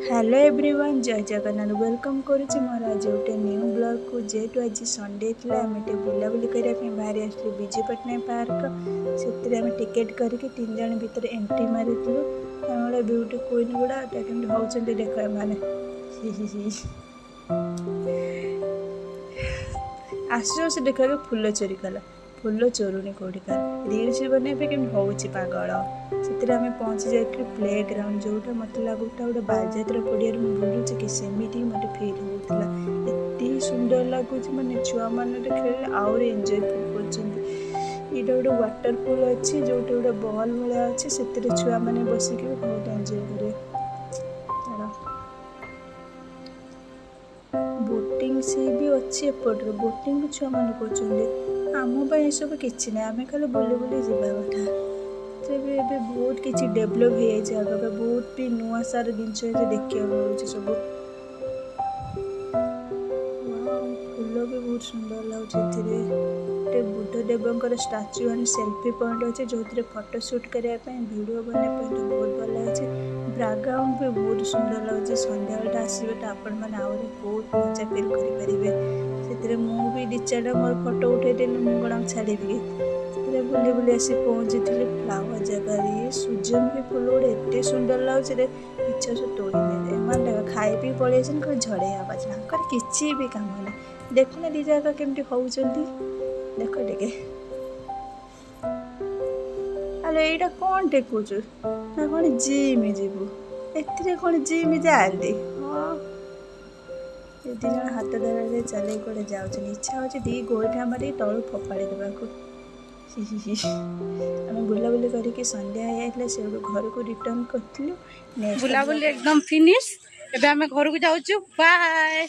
Hello everyone, जय Jagannath. Welcome करुच्ची मोर आज गोटे न्यू ब्लॉग को। जेहेतु आज संडे थी आम बुलाबुली करने बाहरी आसलु विजय पट्टनायक पार्क। से टिकेट करके 3 जन भितर एंट्री मारिलु। गोटे ब्यूटी क्वीन गुड़ा होती देख मैंने आस देखा फूल चोरी कला। फूल चोरुनी कौटी रील्स बनवाई कि पागल से आम पहुँची जाइए प्ले ग्राउंड जोटा मत लगुता गोटे बालजात्रा पड़िया बुलूचे कि सेमती मत फिल होता। एत सुंदर लगुच मानने छुआ मान खेल आउरी एंजॉय कर। गोटे वाटरफुल अच्छी जोटे गोटे बॉल भाया अच्छे से छुआ मैंने बसिक बहुत एंजॉय करे। बोटिंग से भी अच्छी एपट्रे बोटिंग भी छुआ मैंने कर आम सब किसी ना आम खाली बुले बुले जावा कथा। तेरे बहुत किसी डेभलप हो आगे बहुत भी नुआ सार जिन देखा मिलूँ सब। फूल भी बहुत सुंदर लगे। Buddhadev statue and selfie point अच्छे जो फोटो शूट करने वीडियो बनवाई बहुत भल लगे। बैकग्राउंड भी बहुत सुंदर लगे। सन्ध्या आसवे तो आपण मैंने आहरी बहुत मजा फिल करें। मुझे दी चार मोर फोटो उठे मुझे छाड़ी बुले बुले आसी पहुँची थी फ्लावर जगह। सूर्यमुखी फूल गोटे एत सुंदर लगे इच्छा से तोड़ी नहीं खाई पी पड़े झड़े आवाज किसी भी कम ना। देखुना दी जगह केमती होती देख टे। अरे यहाँ कौन टेकुचु ना कौन जिम जीवु ए कौन जिम जाती। हाँ ये दी जन हाथ धरा चल कौटे जाऊँ इच्छा हो दी गोईठा मारी तलू फोपाड़ी देवाक। आम बुलाबुली करके संध्या होता से घर को रिटर्न करूँ। बुलाबुली एकदम फिनिश। एबे आम घर को जाऊँ। बाय।